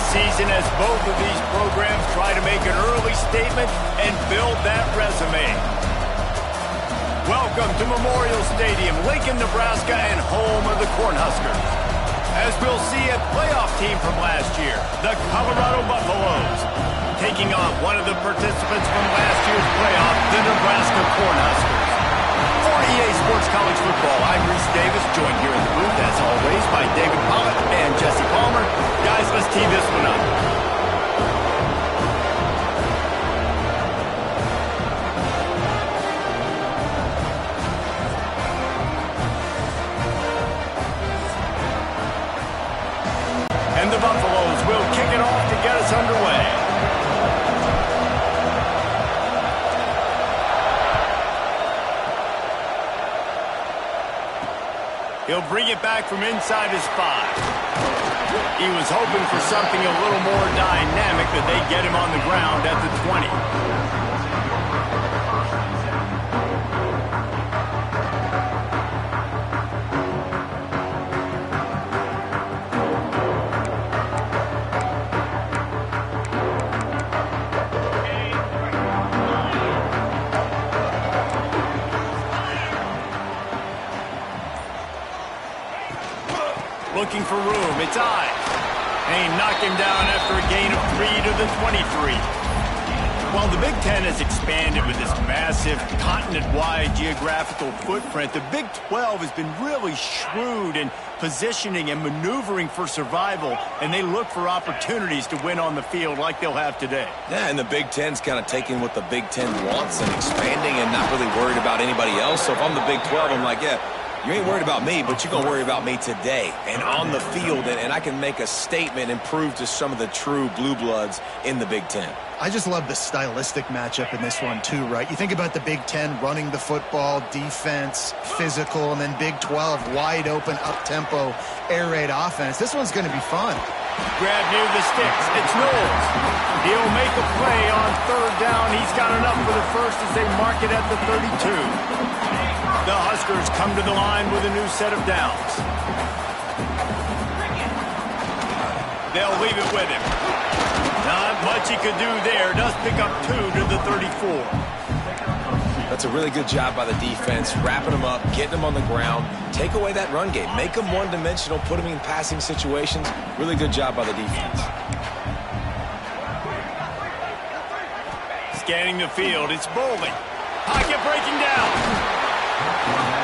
Season as both of these programs try to make an early statement and build that resume. Welcome to Memorial Stadium, Lincoln, Nebraska, and home of the Cornhuskers. As we'll see, a playoff team from last year, the Colorado Buffaloes, taking on one of the participants from last year's playoff, the Nebraska Cornhuskers. For EA Sports College Football, I'm Reese Davis, joined here in the booth, as always, by David Pollitt and Jesse Palmer. Guys, let's tee this one up. And the Buffaloes will kick it off to get us underway. He'll bring it back from inside his 5. He was hoping for something a little more dynamic, that they get him on the ground at the 20. Looking for room, it's Ives. And he knocked him down after a gain of 3 to the 23. While the Big Ten has expanded with this massive continent-wide geographical footprint, the Big 12 has been really shrewd in positioning and maneuvering for survival, and they look for opportunities to win on the field like they'll have today. Yeah, and the Big Ten's kind of taking what the Big Ten wants and expanding and not really worried about anybody else. So if I'm the Big 12, I'm like, yeah, you ain't worried about me, but you're going to worry about me today and on the field, and I can make a statement and prove to some of the true blue bloods in the Big Ten. I just love the stylistic matchup in this one too, right? You think about the Big Ten running the football, defense, physical, and then Big 12 wide open, up-tempo, air raid offense. This one's going to be fun. Grab near the sticks. It's Knowles. He'll make a play on 3rd down. He's got enough for the first as they mark it at the 32. The Huskers come to the line with a new set of downs. They'll leave it with him. Not much he could do there. Does pick up 2 to the 34. That's a really good job by the defense, wrapping them up, getting them on the ground, take away that run game, make them one-dimensional, put them in passing situations. Really good job by the defense. Scanning the field, it's Bowling. Pocket breaking down.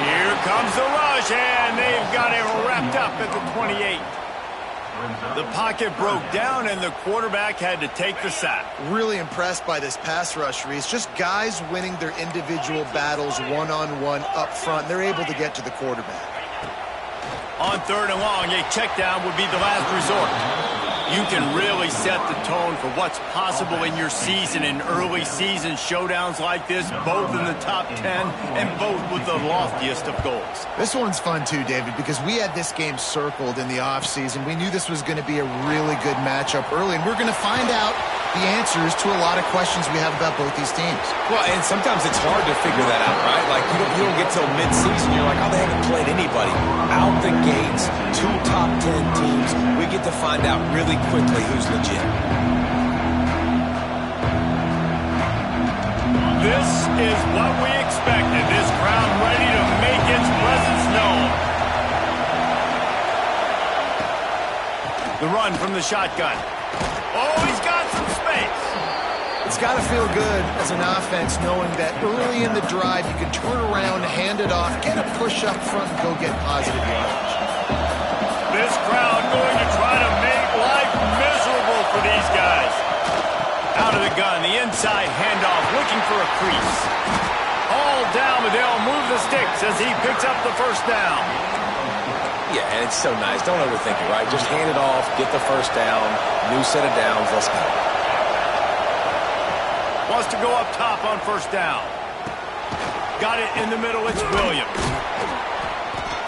Here comes the rush, and they've got it wrapped up at the 28. The pocket broke down, and the quarterback had to take the sack. Really impressed by this pass rush, Reese. Just guys winning their individual battles one-on-one up front. They're able to get to the quarterback. On 3rd and long, a check down would be the last resort. You can really set the tone for what's possible in your season in early season showdowns like this, both in the top 10 and both with the loftiest of goals. This one's fun too, David, because we had this game circled in the offseason. We knew this was going to be a really good matchup early, and we're going to find out the answers to a lot of questions we have about both these teams. Well, and sometimes it's hard to figure that out, right? Like, you don't get till mid-season, you're like, oh, they haven't played anybody. Out the gates, 2 top 10 teams, we get to find out really quickly who's legit. This is what we expected. This crowd ready to make its presence known. The run from the shotgun. Oh, he's got some space. It's got to feel good as an offense knowing that early in the drive you can turn around, hand it off, get a push up front, and go get positive yardage. This crowd going to try to make life miserable for these guys. Out of the gun. The inside handoff, looking for a crease. All down, but they'll move the sticks as he picks up the first down. Yeah, and it's so nice. Don't overthink it, right? Just hand it off, get the first down, new set of downs, let's go. Wants to go up top on first down. Got it in the middle, it's Williams.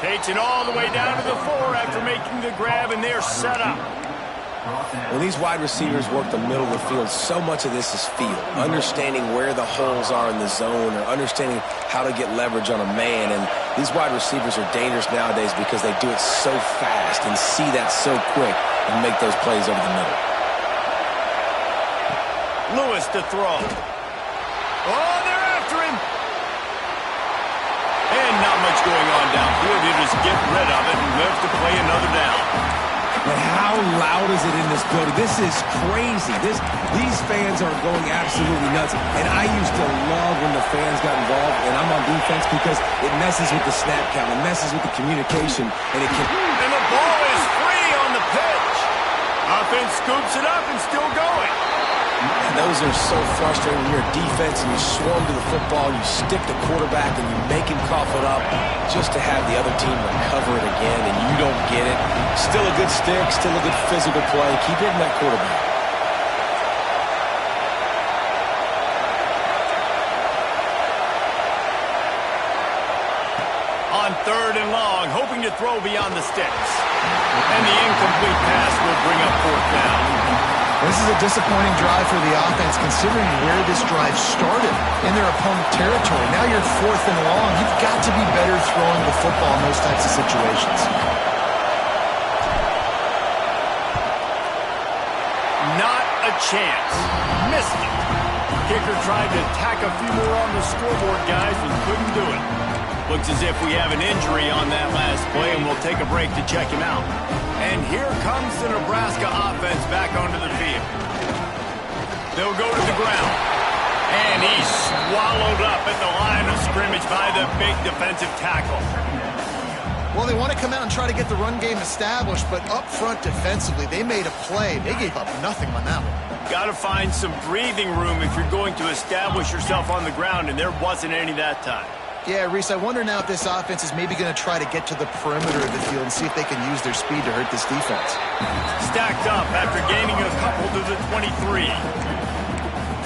Takes it all the way down to the 4 after making the grab, and they're set up. When these wide receivers work the middle of the field, so much of this is feel. Understanding where the holes are in the zone or understanding how to get leverage on a man. And these wide receivers are dangerous nowadays because they do it so fast and see that so quick and make those plays over the middle. Lewis to throw. Oh, they're after him. And not much going on downfield. He just get rid of it and lives to play another down. But how loud is it in this building? This is crazy. These fans are going absolutely nuts. And I used to love when the fans got involved, and I'm on defense because it messes with the snap count. It messes with the communication. And the ball is free on the pitch. Offense scoops it up and still going. And those are so frustrating when you're a defense and you swarm to the football, you stick the quarterback and you make him cough it up just to have the other team recover it again and you don't get it. Still a good stick, still a good physical play. Keep hitting that quarterback. On 3rd and long, hoping to throw beyond the sticks. And the incomplete pass will bring up 4th down. This is a disappointing drive for the offense considering where this drive started in their opponent territory. Now you're 4th and long. You've got to be better throwing the football in those types of situations. Not a chance. Missed it. Kicker tried to tack a few more on the scoreboard, guys, and couldn't do it. Looks as if we have an injury on that last play, and we'll take a break to check him out. And here comes the Nebraska offense back onto the field. They'll go to the ground. And he's swallowed up at the line of scrimmage by the big defensive tackle. Well, they want to come out and try to get the run game established, but up front defensively, they made a play. They gave up nothing on that one. Got to find some breathing room if you're going to establish yourself on the ground, and there wasn't any that time. Yeah, Reese, I wonder now if this offense is maybe going to try to get to the perimeter of the field and see if they can use their speed to hurt this defense. Stacked up after gaining a couple to the 23.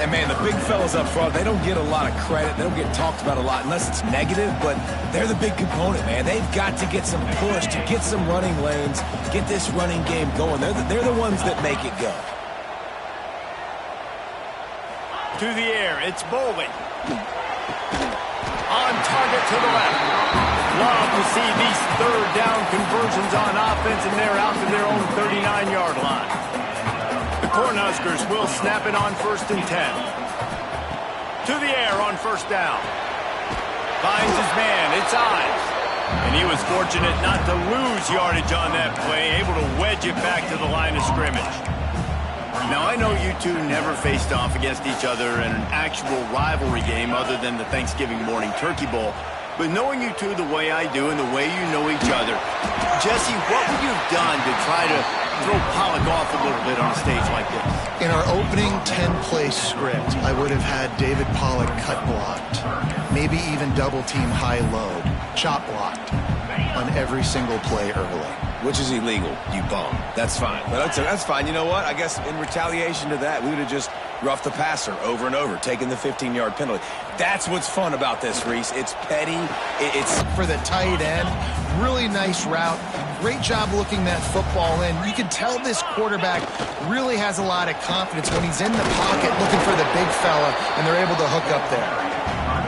And, man, the big fellas up front, they don't get a lot of credit. They don't get talked about a lot unless it's negative, but they're the big component, man. They've got to get some push, to get some running lanes, get this running game going. They're the ones that make it go. To the air, it's Bowling. On target to the left. Love to see these 3rd down conversions on offense, and they're out to their own 39-yard line. The Cornhuskers will snap it on 1st and 10. To the air on 1st down. Finds his man, it's Ives. And he was fortunate not to lose yardage on that play, able to wedge it back to the line of scrimmage. Now, I know you two never faced off against each other in an actual rivalry game other than the Thanksgiving morning Turkey Bowl. But knowing you two the way I do and the way you know each other, Jesse, what would you have done to try to throw Pollock off a little bit on a stage like this? In our opening 10-play script, I would have had David Pollock cut blocked, maybe even double-team high-load, chop blocked on every single play early. Which is illegal, you bum. That's fine. But that's fine. You know what? I guess in retaliation to that, we would have just roughed the passer over and over, taking the 15-yard penalty. That's what's fun about this, Reese. It's petty. It's for the tight end. Really nice route. Great job looking that football in. You can tell this quarterback really has a lot of confidence when he's in the pocket looking for the big fella, and they're able to hook up there.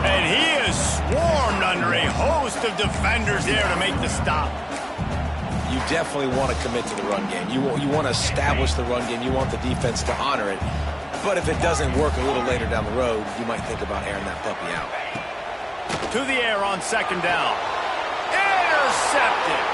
And he is swarmed under a host of defenders there to make the stop. You definitely want to commit to the run game. You want to establish the run game. You want the defense to honor it. But if it doesn't work a little later down the road, you might think about airing that puppy out. To the air on 2nd down. Intercepted.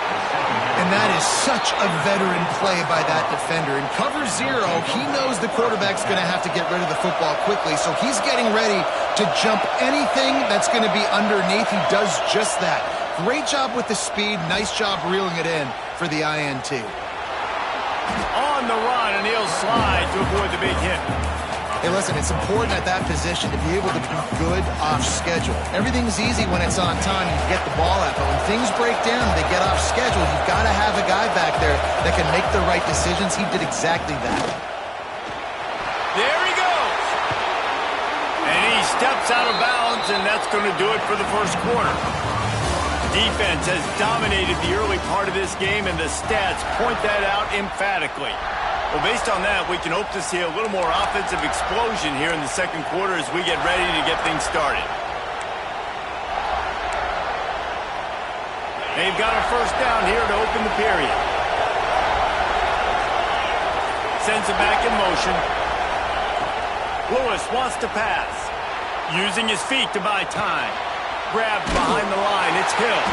And that is such a veteran play by that defender. In cover 0, he knows the quarterback's going to have to get rid of the football quickly, so he's getting ready to jump anything that's going to be underneath. He does just that. Great job with the speed. Nice job reeling it in for the INT. On the run, and he'll slide to avoid the big hit. Hey, listen, it's important at that position to be able to be good off schedule. Everything's easy when it's on time and you get the ball out, but when things break down and they get off schedule, you've got to have a guy back there that can make the right decisions. He did exactly that. There he goes. And he steps out of bounds, and that's going to do it for the first quarter. Defense has dominated the early part of this game, and the stats point that out emphatically. Well, based on that, we can hope to see a little more offensive explosion here in the second quarter as we get ready to get things started. They've got a first down here to open the period. Sends it back in motion. Lewis wants to pass. Using his feet to buy time. Grabbed behind the line. It's Hill.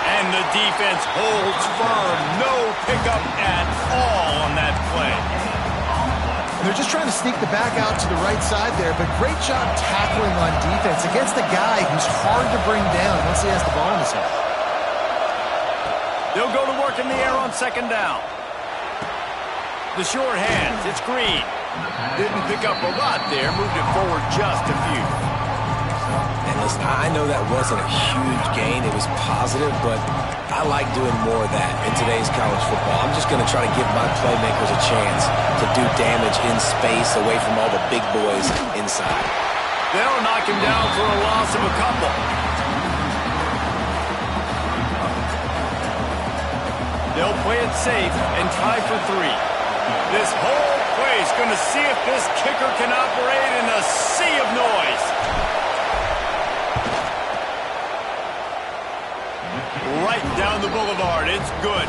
And the defense holds firm. No pickup at all on that play. They're just trying to sneak the back out to the right side there, but great job tackling on defense against a guy who's hard to bring down once he has the ball in his hand. They'll go to work in the air on second down. The short hands. It's Green. Didn't pick up a lot there. Moved it forward just a few. Listen, I know that wasn't a huge gain. It was positive, but I like doing more of that in today's college football. I'm just going to try to give my playmakers a chance to do damage in space away from all the big boys inside. They'll knock him down for a loss of a couple. They'll play it safe and try for 3. This whole play is going to see if this kicker can operate in a sea of noise. Right down the boulevard. It's good.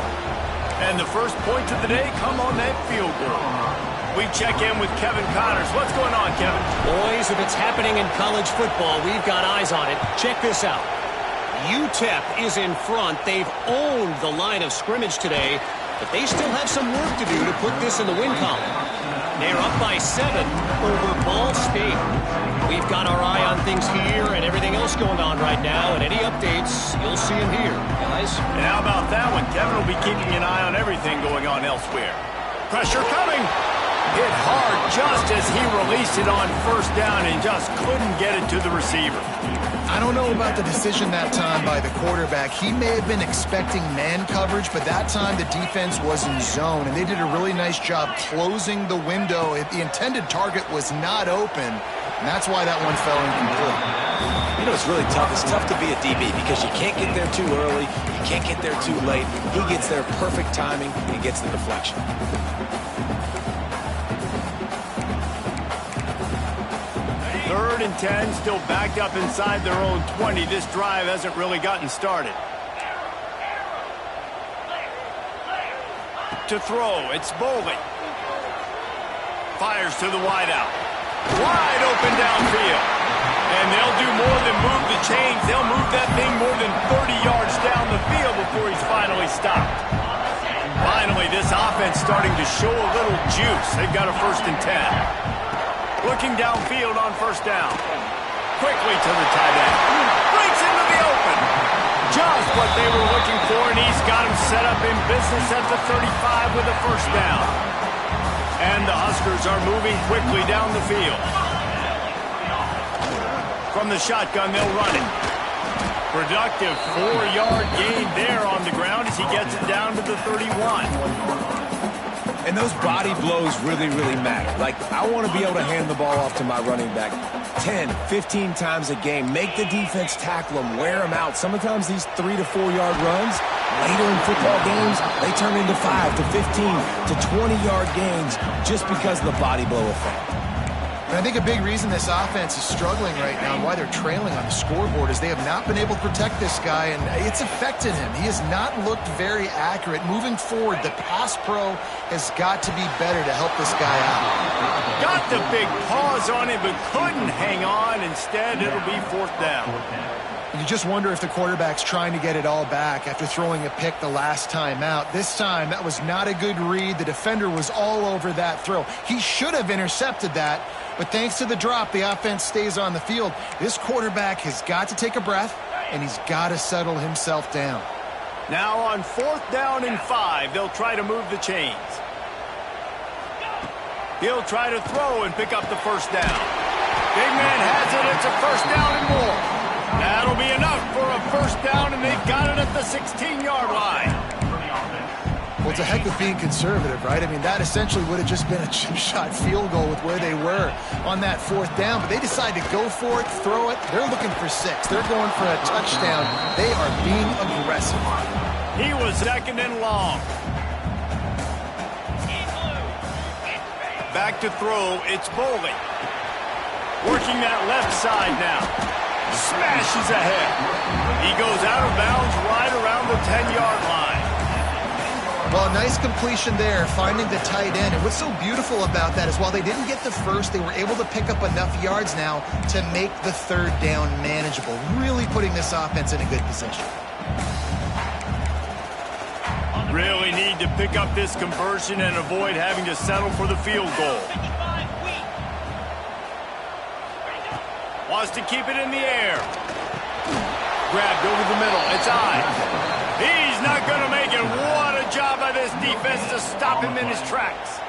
And the first points of the day come on that field goal. We check in with Kevin Connors. What's going on, Kevin? Boys, if it's happening in college football, we've got eyes on it. Check this out. UTEP is in front. They've owned the line of scrimmage today, but they still have some work to do to put this in the win column. They're up by 7 over Ball State. We've got our eye on things here and everything else going on right now, and any updates, you'll see them here, guys. And how about that one? Kevin will be keeping an eye on everything going on elsewhere. Pressure coming. Hit hard just as he released it on first down and just couldn't get it to the receiver. I don't know about the decision that time by the quarterback. He may have been expecting man coverage, but that time the defense was in zone, and they did a really nice job closing the window. The intended target was not open, and that's why that one fell incomplete. You know, it's really tough. It's tough to be a DB because you can't get there too early. You can't get there too late. He gets there perfect timing and gets the deflection. Third and 10, still backed up inside their own 20. This drive hasn't really gotten started. To throw, it's Boley. Fires to the wideout. Wide open downfield. And they'll do more than move the chains. They'll move that thing more than 30 yards down the field before he's finally stopped. Finally, this offense starting to show a little juice. They've got a first and 10. Looking downfield on first down. Quickly to the tight end. Breaks into the open. Just what they were looking for, and he's got him set up in business at the 35 with a first down. And the Huskers are moving quickly down the field. From the shotgun, they'll run it. Productive 4-yard gain there on the ground as he gets it down to the 31. And those body blows really, really matter. Like, I want to be able to hand the ball off to my running back 10, 15 times a game. Make the defense tackle them, wear them out. Sometimes these 3 to 4 yard runs, later in football games, they turn into 5 to 15 to 20-yard gains just because of the body blow effect. And I think a big reason this offense is struggling right now and why they're trailing on the scoreboard is they have not been able to protect this guy, and it's affected him. He has not looked very accurate. Moving forward, the pass pro has got to be better to help this guy out. Got the big pause on it, but couldn't hang on. Instead, it'll be fourth down. You just wonder if the quarterback's trying to get it all back after throwing a pick the last time out. This time, that was not a good read. The defender was all over that throw. He should have intercepted that, but thanks to the drop, the offense stays on the field. This quarterback has got to take a breath, and he's got to settle himself down. Now on fourth down and 5, they'll try to move the chains. He'll try to throw and pick up the first down. Big man has it. It's a first down and more. That'll be enough for a first down, and they've got it at the 16-yard line. Well, it's a heck of being conservative, right? I mean, that essentially would have just been a chip shot field goal with where they were on that fourth down, but they decided to go for it, throw it. They're looking for 6. They're going for a touchdown. They are being aggressive. He was second and long. Back to throw, it's Foley. Working that left side now. Smashes ahead. He goes out of bounds right around the 10-yard line. Well, nice completion there, finding the tight end. And what's so beautiful about that is while they didn't get the first, they were able to pick up enough yards now to make the third down manageable, really putting this offense in a good position. Really need to pick up this conversion and avoid having to settle for the field goal. Wants to keep it in the air. Grabbed over the middle. It's I. He's not going to make it. What a job by this defense to stop him in his tracks.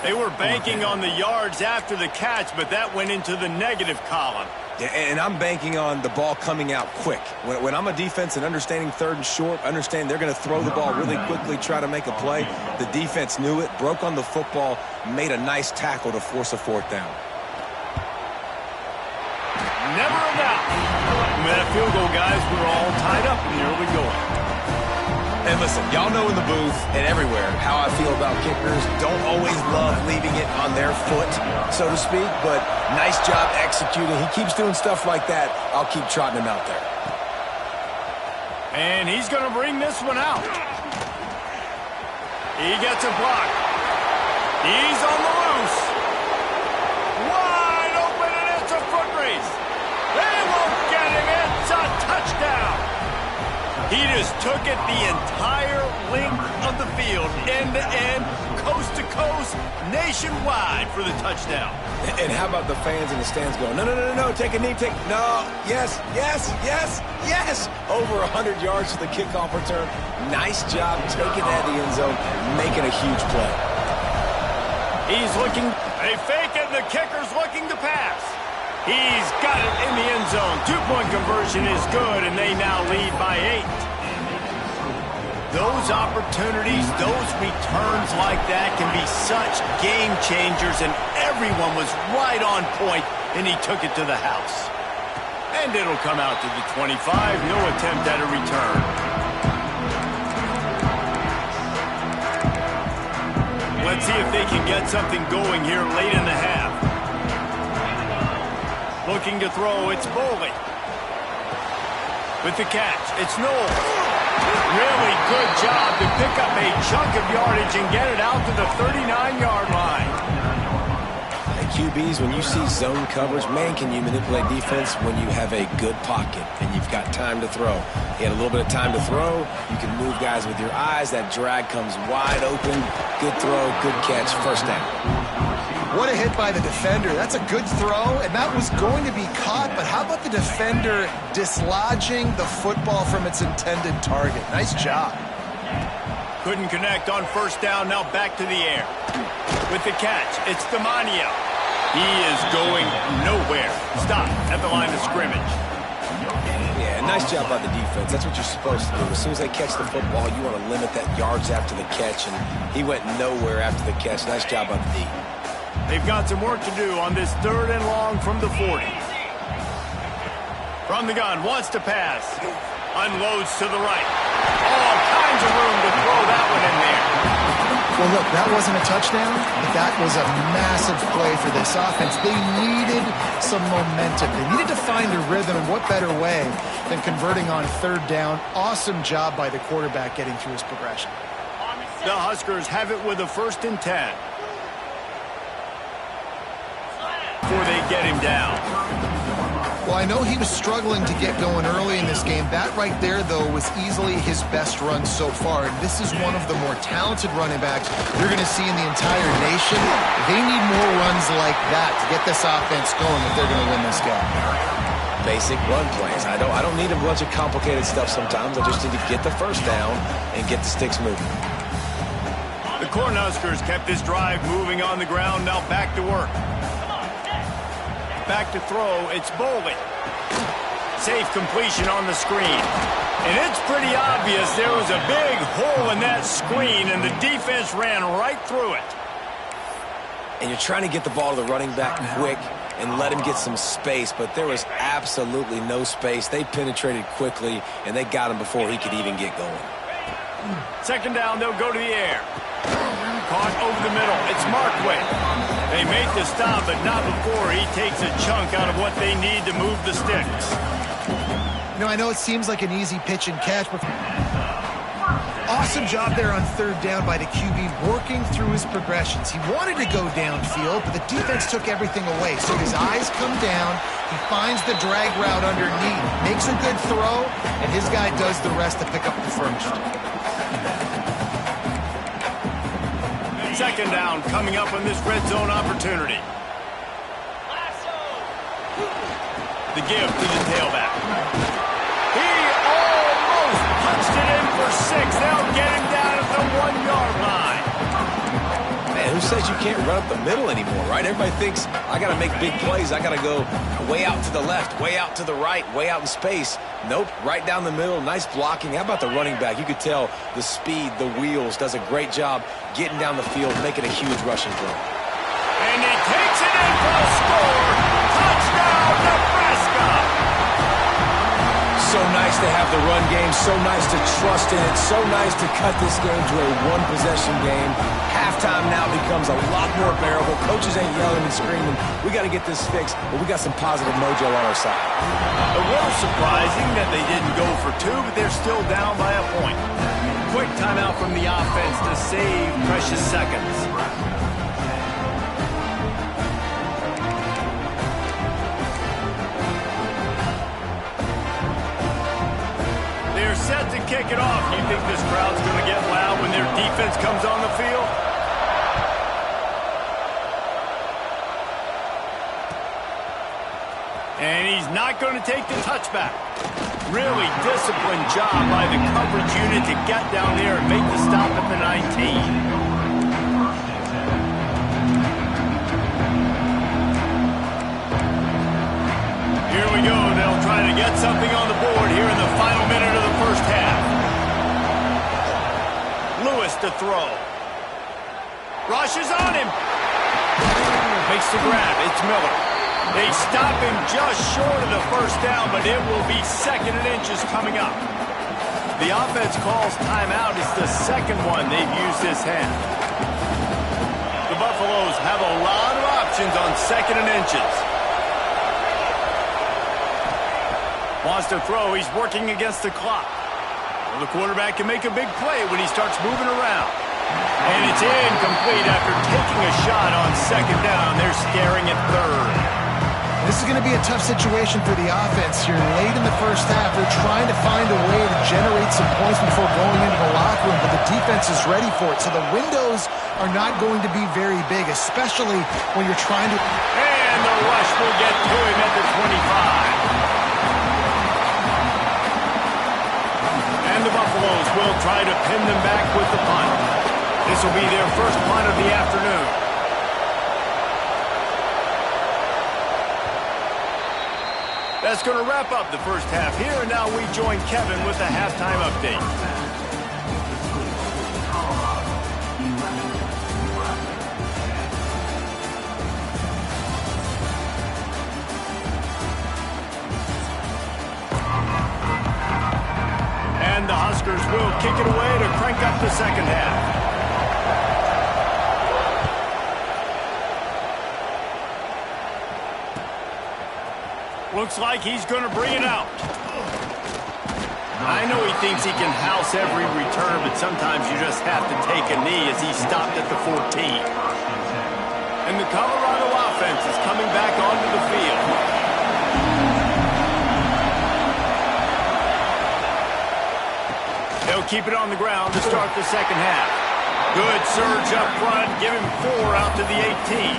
They were banking on the yards after the catch, but that went into the negative column. Yeah, and I'm banking on the ball coming out quick. When I'm a defense and understanding third and short, understand they're going to throw the ball really quickly, try to make a play. The defense knew it, broke on the football, made a nice tackle to force a fourth down. Never a doubt. With that field goal, guys, we're all tied up in the early going. And listen, y'all know in the booth and everywhere how I feel about kickers. Don't always love leaving it on their foot, so to speak, but nice job executing. He keeps doing stuff like that. I'll keep trotting him out there. And he's going to bring this one out. He gets a block. He's on the loose. Wide open, and it's a foot race. They won't get him. It's a touchdown. He just took it the entire length of the field, end to end, coast to coast, nationwide for the touchdown. And how about the fans in the stands going, no, no, no, no, take a knee, no, yes, yes, yes, yes. Over 100 yards to the kickoff return. Nice job taking that to the end zone, making a huge play. He's looking, they fake it, the kicker's looking to pass. He's got it in the end zone. 2-point conversion is good, and they now lead by 8. Those opportunities, those returns like that can be such game changers, and everyone was right on point, and he took it to the house. And it'll come out to the 25. No attempt at a return. Let's see if they can get something going here late in the half. Looking to throw, it's Foley. With the catch, it's Knowles. Really good job to pick up a chunk of yardage and get it out to the 39-yard line. And QBs, when you see zone coverage, man, can you manipulate defense when you have a good pocket and you've got time to throw. He had a little bit of time to throw. You can move guys with your eyes. That drag comes wide open. Good throw, good catch, first down. What a hit by the defender. That's a good throw, and that was going to be caught, but how about the defender dislodging the football from its intended target? Nice job. Couldn't connect on first down, now back to the air. With the catch, it's Demanio. He is going nowhere. Stop at the line of scrimmage. Yeah, nice job by the defense. That's what you're supposed to do. As soon as they catch the football, you want to limit that yards after the catch, and he went nowhere after the catch. Nice job by the D. They've got some work to do on this 3rd and long from the 40. From the gun, wants to pass. Unloads to the right. All kinds of room to throw that one in there. Well, look, that wasn't a touchdown, but that was a massive play for this offense. They needed some momentum. They needed to find a rhythm, and what better way than converting on 3rd down. Awesome job by the quarterback getting through his progression. The Huskers have it with a 1st and 10. Before they get him down. Well, I know he was struggling to get going early in this game. That right there, though, was easily his best run so far. And this is one of the more talented running backs you're going to see in the entire nation. They need more runs like that to get this offense going if they're going to win this game. Basic run plays. I don't need a bunch of complicated stuff sometimes. I just need to get the first down and get the sticks moving. The The Cornhuskers kept this drive moving on the ground. Now back to work. Back to throw. It's Bowling. Safe completion on the screen. And it's pretty obvious there was a big hole in that screen, and the defense ran right through it. And you're trying to get the ball to the running back quick and let him get some space, but there was absolutely no space. They penetrated quickly, and they got him before he could even get going. Second down, they'll go to the air. Caught over the middle. It's Markway. They make the stop, but not before he takes a chunk out of what they need to move the sticks. You know, I know it seems like an easy pitch and catch, but awesome job there on third down by the QB, working through his progressions. He wanted to go downfield, but the defense took everything away. So his eyes come down, he finds the drag route underneath, makes a good throw, and his guy does the rest to pick up the first. Second down coming up on this red zone opportunity. The give to the tailback. He almost punched it in for 6. They'll get him down at the 1-yard line. Man, who says you can't run up the middle anymore, right? Everybody thinks, I got to make big plays. I got to go way out to the left, way out to the right, way out in space. Nope, right down the middle. Nice blocking. How about the running back? You could tell the speed, the wheels, does a great job getting down the field, making a huge rushing play. And he takes it in for a score. Touchdown, Nebraska! So nice to have the run game, so nice to trust in it, so nice to cut this game to a one-possession game. Halftime now becomes a lot more bearable. Coaches ain't yelling and screaming. We got to get this fixed, but we got some positive mojo on our side. A little surprising that they didn't go for 2, but they're still down by a point. Quick timeout from the offense to save precious seconds. They're set to kick it off. You think this crowd's going to get loud when their defense comes on the field? And he's not going to take the touchback. Really disciplined job by the coverage unit to get down there and make the stop at the 19. Here we go. They'll try to get something on the board here in the final minute of the first half. Lewis to throw. Rush is on him. Makes the grab. It's Miller. They stop him just short of the first down, but it will be 2nd and inches coming up. The offense calls timeout. It's the second one they've used this half. The Buffaloes have a lot of options on 2nd and inches. Wants to throw. He's working against the clock. Well, the quarterback can make a big play when he starts moving around. And it's incomplete after taking a shot on 2nd down. They're staring at 3rd. This is going to be a tough situation for the offense here. Late in the first half, they're trying to find a way to generate some points before going into the locker room, but the defense is ready for it. So the windows are not going to be very big, especially when you're trying to... And the rush will get to him at the 25. And the Buffaloes will try to pin them back with the punt. This will be their first punt of the afternoon. That's going to wrap up the first half here, and now we join Kevin with the halftime update. And the Huskers will kick it away to crank up the second half. Looks like he's going to bring it out. I know he thinks he can house every return, but sometimes you just have to take a knee as he stopped at the 14. And the Colorado offense is coming back onto the field. They'll keep it on the ground to start the second half. Good surge up front, give him 4 out to the 18.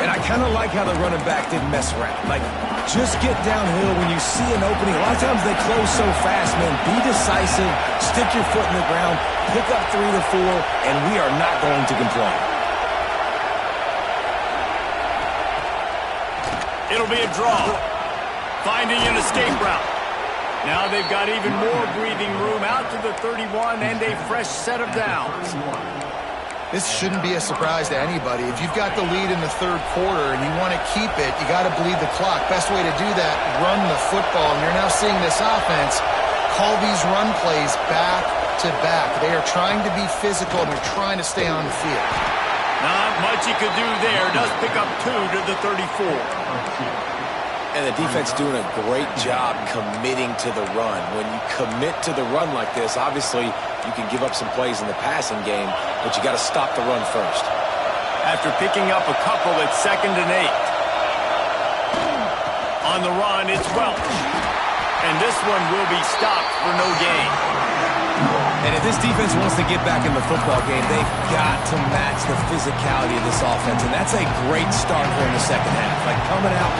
And I kind of like how the running back didn't mess around. Like, just get downhill when you see an opening. A lot of times they close so fast, man. Be decisive, stick your foot in the ground, pick up 3 to 4, and we are not going to complain. It'll be a draw. Finding an escape route. Now they've got even more breathing room out to the 31 and a fresh set of downs. This shouldn't be a surprise to anybody. If you've got the lead in the third quarter and you want to keep it, you got to bleed the clock. Best way to do that, run the football. And you're now seeing this offense call these run plays back to back. They are trying to be physical and they're trying to stay on the field. Not much he could do there. Does pick up 2 to the 34. And the defense doing a great job committing to the run. When you commit to the run like this, obviously you can give up some plays in the passing game, but you got to stop the run first. After picking up a couple at 2nd and 8. On the run, it's Welch. And this one will be stopped for no gain. And if this defense wants to get back in the football game, they've got to match the physicality of this offense. And that's a great start here in the second half. Like coming out,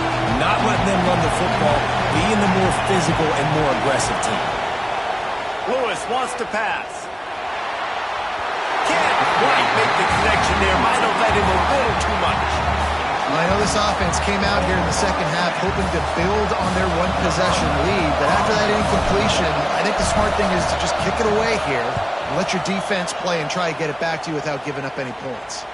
not letting them run the football, being the more physical and more aggressive team. Lewis wants to pass. Can't quite make the connection there. Might have led him a little too much. Well, I know this offense came out here in the second half hoping to build on their one-possession lead, but after that incompletion, I think the smart thing is to just kick it away here and let your defense play and try to get it back to you without giving up any points.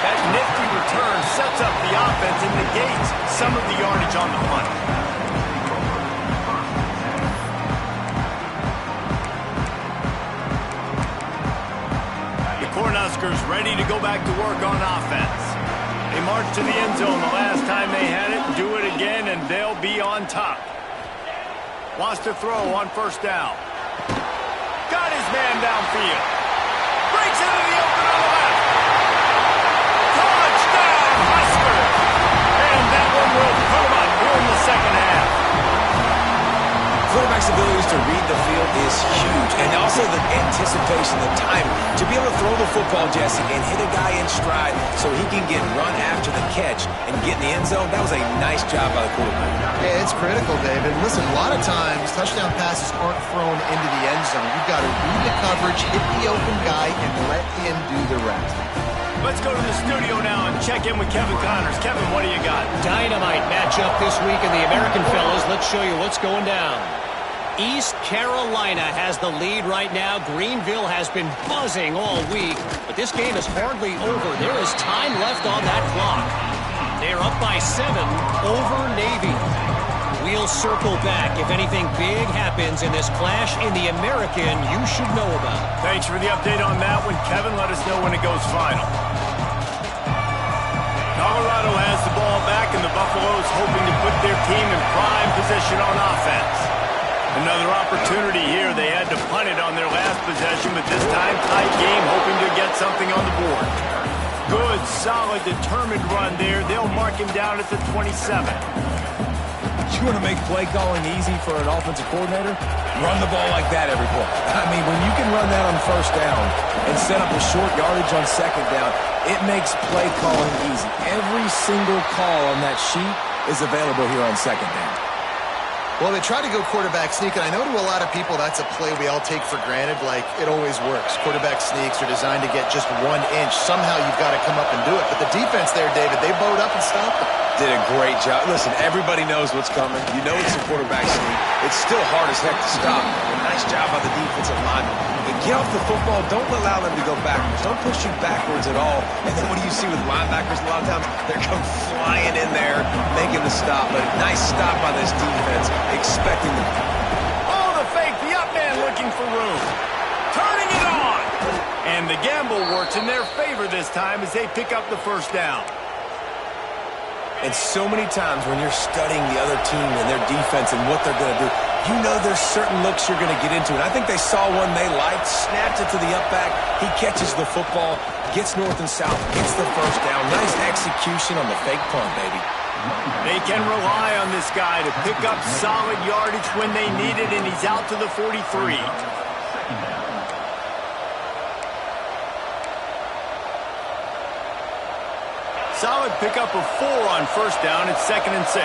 That nifty return sets up the offense and negates some of the yardage on the punt. Cornhuskers ready to go back to work on offense. They marched to the end zone the last time they had it, do it again, and they'll be on top. Wants to throw on 1st down. Got his man downfield. Breaks into the open on the left. Touchdown, Huskers! And that one will put them up here in the second half. Quarterback's abilities to read the field is huge, and also the anticipation, the time to be able to throw the football, Jesse, and hit a guy in stride so he can get run after the catch and get in the end zone. That was a nice job by the quarterback. Yeah, it's critical, David. Listen, a lot of times touchdown passes aren't thrown into the end zone. You've got to read the coverage, hit the open guy, and let him do the rest. Let's go to the studio now and check in with Kevin Connors. Kevin, what do you got? Dynamite matchup this week in the American, fellas. Let's show you what's going down. East Carolina has the lead right now. Greenville has been buzzing all week, but this game is hardly over. There is time left on that clock. They're up by 7 over Navy. We'll circle back if anything big happens in this clash in the American you should know about. Thanks for the update on that one, Kevin. Let us know when it goes final. Colorado has the ball back, and the Buffaloes hoping to put their team in prime position on offense. Another opportunity here. They had to punt it on their last possession, but this time tight game, hoping to get something on the board. Good, solid, determined run there. They'll mark him down at the 27. You want to make play calling easy for an offensive coordinator? Run the ball like that every play. I mean, when you can run that on 1st down and set up a short yardage on 2nd down, it makes play calling easy. Every single call on that sheet is available here on 2nd down. Well, they try to go quarterback sneak, and I know to a lot of people that's a play we all take for granted, like it always works. Quarterback sneaks are designed to get just 1 inch. Somehow you've got to come up and do it. But the defense there, David, they bowed up and stopped them. Did a great job. Listen, everybody knows what's coming. You know it's a quarterback sneak. It's still hard as heck to stop. A nice job by the defensive lineman. And get off the football. Don't allow them to go backwards. Don't push you backwards at all. And then what do you see with linebackers a lot of times? They're come flying in there, making the stop. But a nice stop by this defense, expecting the... Oh, the fake. The up man looking for room. Turning it on. And the gamble works in their favor this time as they pick up the 1st down. And so many times when you're studying the other team and their defense and what they're going to do, you know there's certain looks you're going to get into. And I think they saw one they liked, snapped it to the up back. He catches the football, gets north and south, gets the 1st down. Nice execution on the fake punt, baby. They can rely on this guy to pick up solid yardage when they need it, and he's out to the 43. solid pickup of 4 on first down. It's 2nd and 6.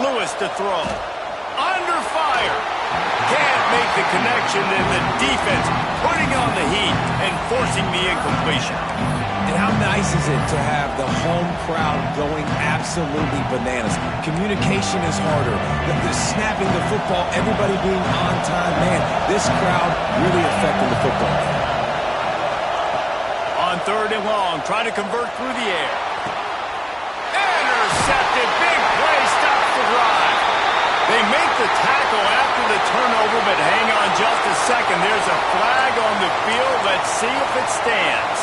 Lewis to throw. Under fire. Can't make the connection, and the defense putting on the heat and forcing the incompletion. And how nice is it to have the home crowd going absolutely bananas? Communication is harder. The snapping the football, everybody being on time. Man, this crowd really affecting the football. On 3rd and long, trying to convert through the air. Intercepted. Big play stops the drive. They make the tackle after the turnover, but hang on just a second. There's a flag on the field. Let's see if it stands.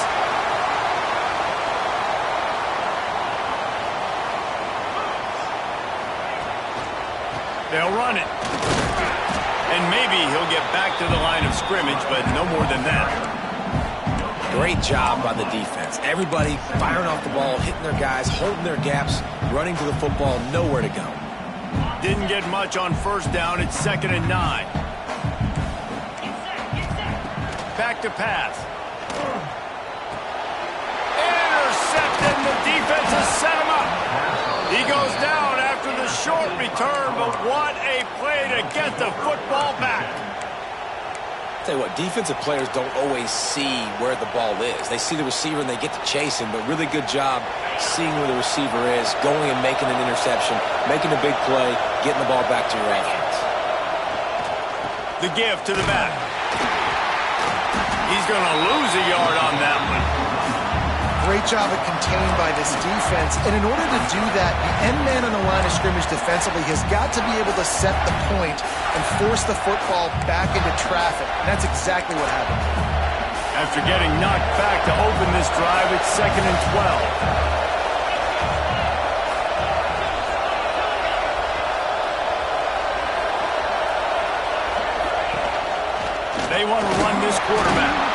They'll run it. And maybe he'll get back to the line of scrimmage, but no more than that. Great job by the defense. Everybody firing off the ball, hitting their guys, holding their gaps, running to the football, nowhere to go. Didn't get much on first down. It's 2nd and 9. Back to pass. Intercepted, and the defense has set him up. He goes down after the short return, but what a play to get the football back. Tell you what, defensive players don't always see where the ball is. They see the receiver and they get to chase him, but really good job seeing where the receiver is, going and making an interception, making a big play, getting the ball back to your offense. The give to the back. He's going to lose a yard on that one. Great job of contained by this defense. And in order to do that, the end man on the line of scrimmage defensively has got to be able to set the point and force the football back into traffic. And that's exactly what happened. After getting knocked back to open this drive, it's 2nd and 12. They want to run this quarterback.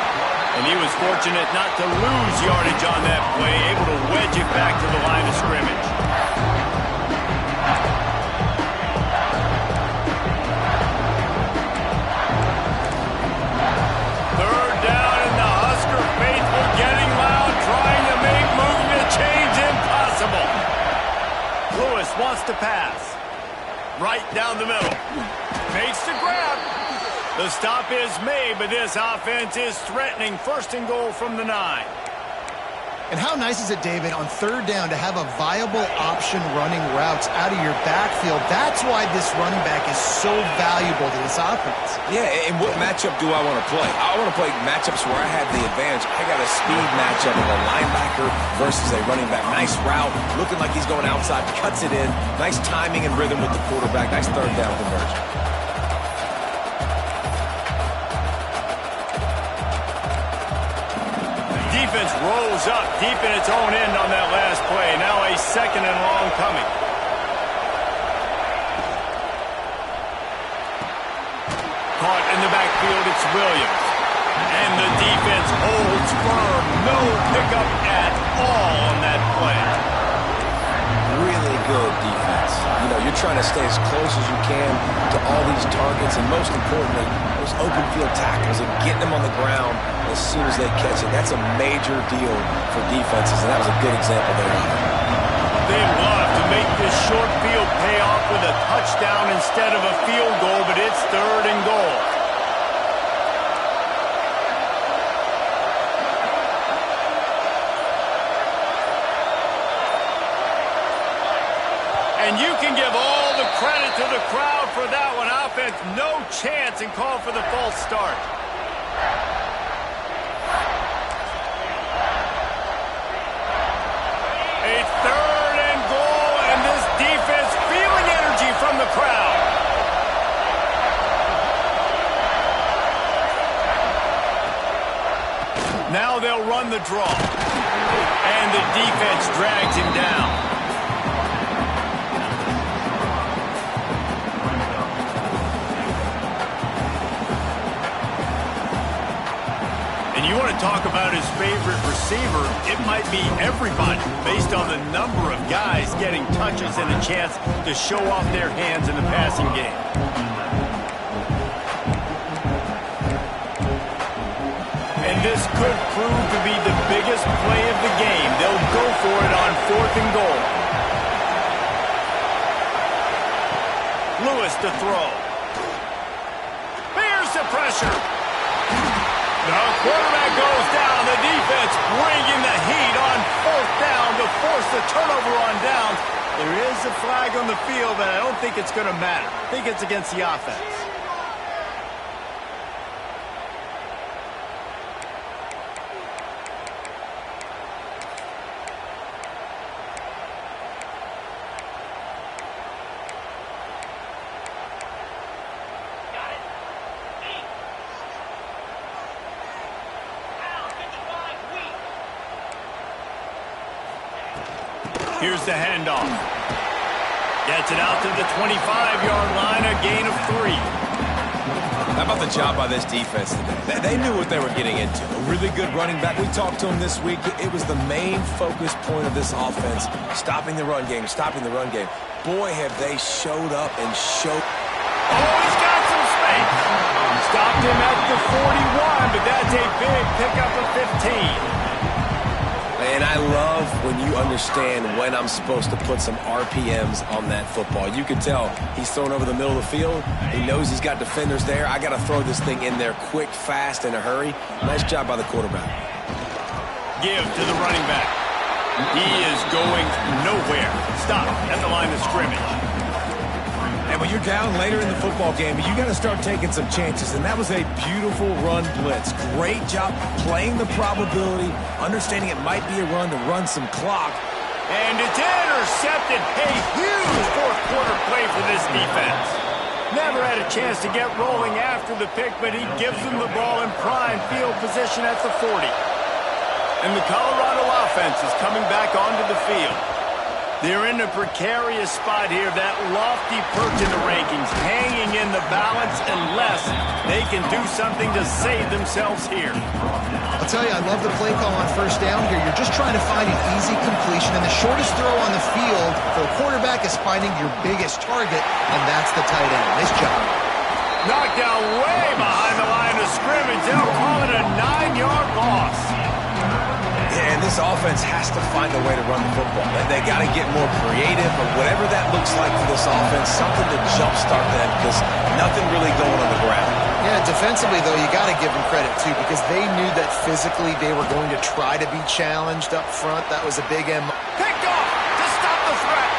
And he was fortunate not to lose yardage on that play, able to wedge it back to the line of scrimmage. Third down, and the Husker faithful getting loud, trying to make movement change impossible. Lewis wants to pass. Right down the middle. Makes the grab. The stop is made, but this offense is threatening. 1st and goal from the 9. And how nice is it, David, on 3rd down to have a viable option running routes out of your backfield? That's why this running back is so valuable to this offense. Yeah, and what matchup do I want to play? I want to play matchups where I have the advantage. I got a speed matchup of a linebacker versus a running back. Nice route, looking like he's going outside, cuts it in. Nice timing and rhythm with the quarterback. Nice 3rd down conversion. Defense rolls up deep in its own end on that last play. Now a 2nd and long coming. Caught in the backfield, it's Williams. And the defense holds firm. No pickup at all on that play. Really good defense. You know, you're trying to stay as close as you can to all these targets, and most importantly, those open field tackles and getting them on the ground as soon as they catch it. That's a major deal for defenses, and that was a good example there. They'd love to make this short field pay off with a touchdown instead of a field goal, but it's 3rd and goal. And you can give all the credit to the crowd for that one. Offense, no chance, and call for the false start. A 3rd and goal, and this defense feeling energy from the crowd. Now they'll run the draw. And the defense drags him down. You want to talk about his favorite receiver, it might be everybody based on the number of guys getting touches and a chance to show off their hands in the passing game. And This could prove to be the biggest play of the game. They'll go for it on 4th and goal. Lewis to throw. Here's the pressure. The quarterback goes down. The defense bringing the heat on 4th down to force the turnover on downs. There is a flag on the field, but I don't think it's going to matter. I think it's against the offense. Here's the handoff. Gets it out to the 25-yard line, a gain of 3. How about the job by this defense today? They knew what they were getting into. A really good running back. We talked to him this week. It was the main focus point of this offense. Stopping the run game, stopping the run game. Boy, have they showed up and showed. Oh, he's got some space. Stopped him at the 41, but that's a big pickup of 15. And I love when you understand when I'm supposed to put some RPMs on that football. You can tell he's thrown over the middle of the field. He knows he's got defenders there. I got to throw this thing in there quick, fast, in a hurry. Nice job by the quarterback. Give to the running back. He is going nowhere. Stop at the line of scrimmage. And when you're down later in the football game, you got to start taking some chances. And that was a beautiful run blitz. Great job playing the probability, understanding it might be a run to run some clock. And it's intercepted. A huge fourth-quarter play for this defense. Never had a chance to get rolling after the pick, but he gives them the ball in prime field position at the 40. And the Colorado offense is coming back onto the field. They're in a precarious spot here, that lofty perch in the rankings, hanging in the balance unless they can do something to save themselves here. I'll tell you, I love the play call on 1st down here. You're just trying to find an easy completion, and the shortest throw on the field for a quarterback is finding your biggest target, and that's the tight end. Nice job. Knocked down way behind the line of scrimmage. They'll call it a 9-yard loss. Yeah, and this offense has to find a way to run the football. They got to get more creative, or whatever that looks like for this offense, something to jumpstart them, because nothing really going on the ground. Yeah, defensively, though, you got to give them credit, too, because they knew that physically they were going to try to be challenged up front. That was a big M. Picked off to stop the threat.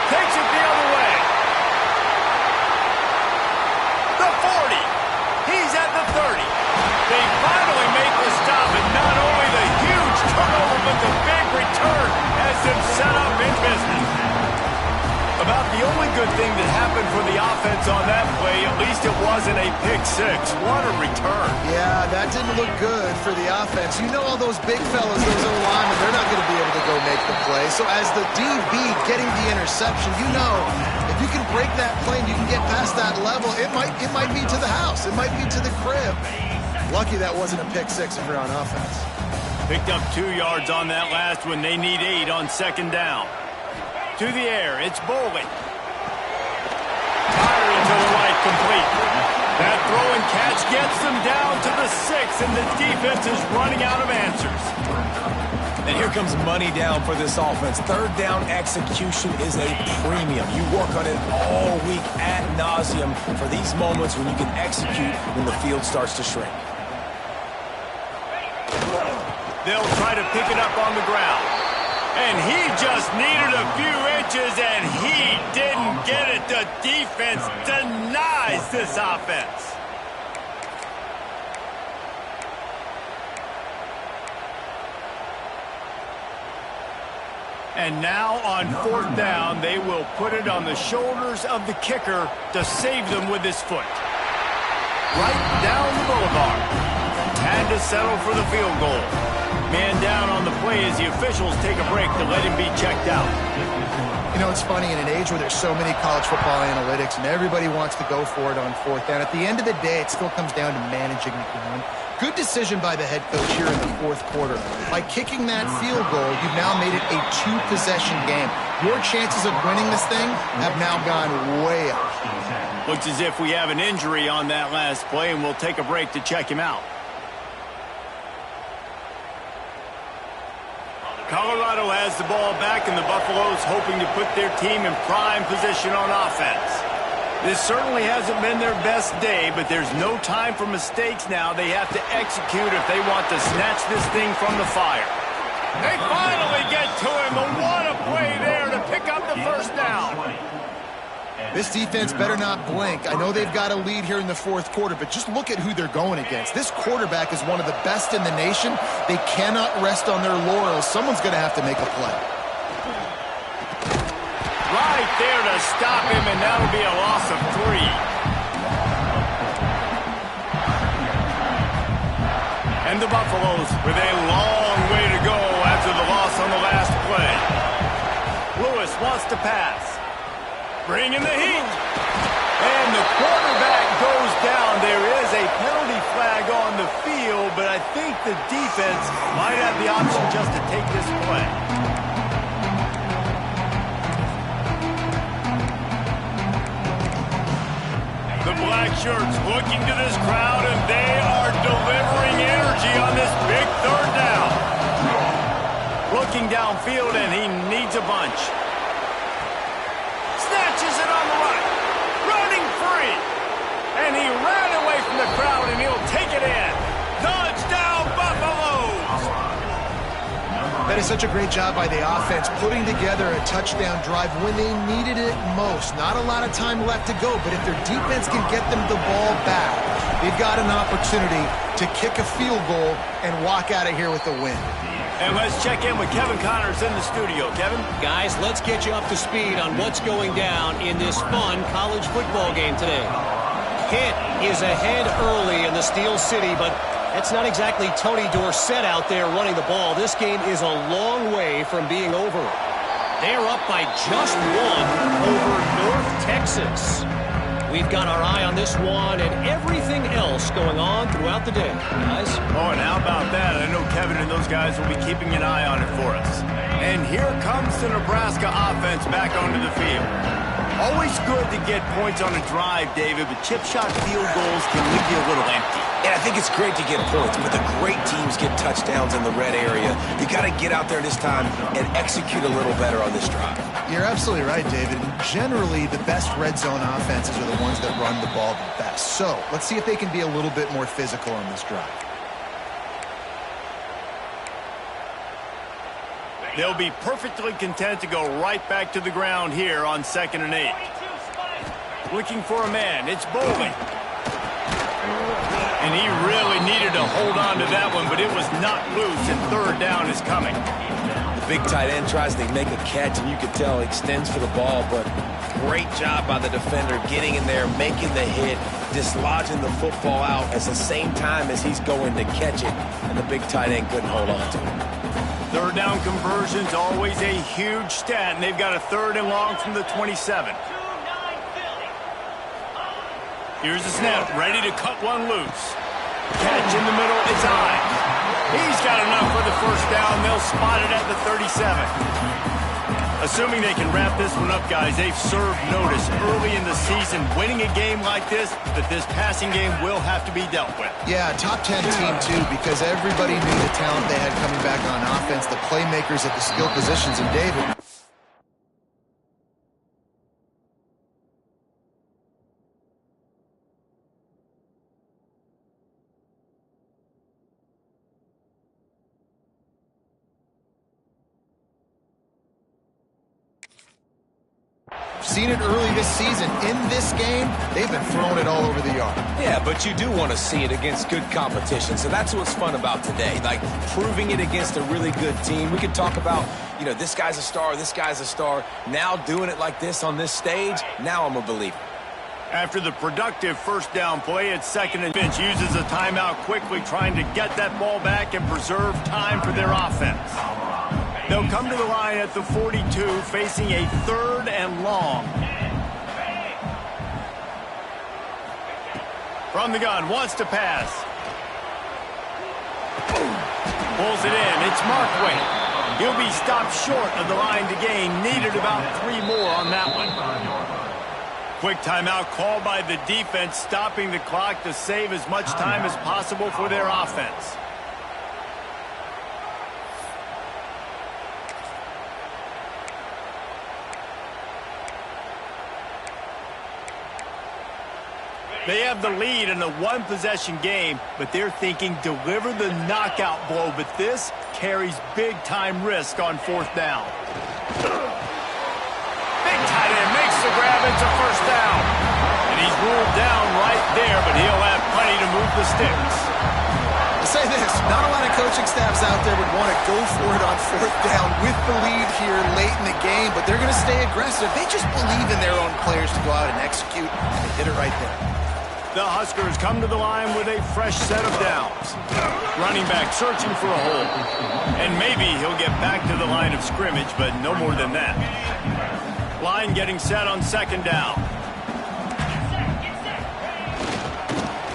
Takes it the other way. The 40. He's at the 30. They finally make the stop, and not only the huge turnover, but the big return has them set up in business. About the only good thing that happened for the offense on that play, at least it wasn't a pick 6. What a return. Yeah, that didn't look good for the offense. You know all those big fellas, those O-linemen, they're not going to be able to go make the play. So as the DB getting the interception, you know, if you can break that play and you can get past that level, it might be to the house. It might be to the crib. Lucky that wasn't a pick 6 if you're on offense. Picked up 2 yards on that last one. They need 8 on 2nd down. To the air, it's Bowling. Firing to the right, complete. That throw and catch gets them down to the 6, and the defense is running out of answers. And here comes money down for this offense. 3rd down execution is a premium. You work on it all week ad nauseum for these moments when you can execute when the field starts to shrink. They'll try to pick it up on the ground. And he just needed a few inches, and he didn't get it. The defense denies this offense. And now on 4th down, they will put it on the shoulders of the kicker to save them with his foot. Right down the boulevard. Had to settle for the field goal. Man down on the play as the officials take a break to let him be checked out. You know, it's funny, in an age where there's so many college football analytics and everybody wants to go for it on 4th down, at the end of the day, it still comes down to managing the game. Good decision by the head coach here in the 4th quarter. By kicking that field goal, you've now made it a 2-possession game. Your chances of winning this thing have now gone way up. Looks as if we have an injury on that last play, and we'll take a break to check him out. Colorado has the ball back, and the Buffaloes hoping to put their team in prime position on offense. This certainly hasn't been their best day, but there's no time for mistakes now. They have to execute if they want to snatch this thing from the fire. They finally get to him, but what a play there to pick up the first down. This defense better not blink. I know they've got a lead here in the fourth quarter, but just look at who they're going against. This quarterback is one of the best in the nation. They cannot rest on their laurels. Someone's going to have to make a play. Right there to stop him, and that'll be a loss of 3. And the Buffaloes with a long way to go after the loss on the last play. Lewis wants to pass. Bringing the heat. And the quarterback goes down. There is a penalty flag on the field, but I think the defense might have the option just to take this play. The black shirts looking to this crowd, and they are delivering energy on this big third down. Looking downfield, and he needs a bunch. Snatches it on the right. Running free. And he ran away from the crowd, and he'll take it in. Touchdown, Buffaloes! That is such a great job by the offense, putting together a touchdown drive when they needed it most. Not a lot of time left to go, but if their defense can get them the ball back, they've got an opportunity to kick a field goal and walk out of here with a win. And let's check in with Kevin Connors in the studio. Kevin? Guys, let's get you up to speed on what's going down in this fun college football game today. Pitt is ahead early in the Steel City, but that's not exactly Tony Dorsett out there running the ball. This game is a long way from being over. They're up by just 1 over North Texas. We've got our eye on this one and everything else going on throughout the day, guys. Oh, and how about that? I know Kevin and those guys will be keeping an eye on it for us. And here comes the Nebraska offense back onto the field. Always good to get points on a drive, David, but chip shot field goals can leave you a little empty. And I think it's great to get points, but the great teams get touchdowns in the red area. You got to get out there this time and execute a little better on this drive. You're absolutely right, David. Generally, the best red zone offenses are the ones that run the ball the best. So let's see if they can be a little bit more physical on this drive. They'll be perfectly content to go right back to the ground here on 2nd and 8. Looking for a man. It's Bowling. And he really needed to hold on to that one, but it was not loose, and 3rd down is coming. The big tight end tries to make a catch, and you can tell he extends for the ball, but great job by the defender getting in there, making the hit, dislodging the football out at the same time as he's going to catch it, and the big tight end couldn't hold on to it. 3rd down conversion's always a huge stat, and they've got a 3rd and long from the 27. Here's the snap, ready to cut one loose. Catch in the middle, it's high. He's got enough for the first down. They'll spot it at the 37. Assuming they can wrap this one up, guys, they've served notice early in the season. Winning a game like this, that this passing game will have to be dealt with. Yeah, top 10 team, too, because everybody knew the talent they had coming back on offense, the playmakers at the skill positions, and David. Seen it early this season. In this game, they've been throwing it all over the yard. Yeah, but you do want to see it against good competition, so that's what's fun about today, like proving it against a really good team. We could talk about, you know, this guy's a star, this guy's a star. Now doing it like this on this stage, now I'm a believer. After the productive first down play, it's 2nd and bench uses a timeout quickly, trying to get that ball back and preserve time for their offense. They'll come to the line at the 42, facing a 3rd and long. From the gun, wants to pass. Pulls it in. It's Markway. He'll be stopped short of the line to gain. Needed about 3 more on that one. Quick timeout called by the defense, stopping the clock to save as much time as possible for their offense. They have the lead in a one-possession game, but they're thinking deliver the knockout blow. But this carries big-time risk on fourth down. Big tight end makes the grab. It's a first down. And he's ruled down right there, but he'll have plenty to move the sticks. I'll say this, not a lot of coaching staffs out there would want to go for it on fourth down with the lead here late in the game, but they're going to stay aggressive. They just believe in their own players to go out and execute, and they did it right there. The Huskers come to the line with a fresh set of downs. Running back searching for a hole. And maybe he'll get back to the line of scrimmage, but no more than that. Line getting set on second down.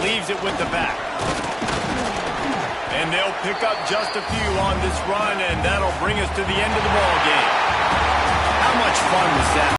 Leaves it with the back. And they'll pick up just a few on this run, and that'll bring us to the end of the ball game. How much fun was that?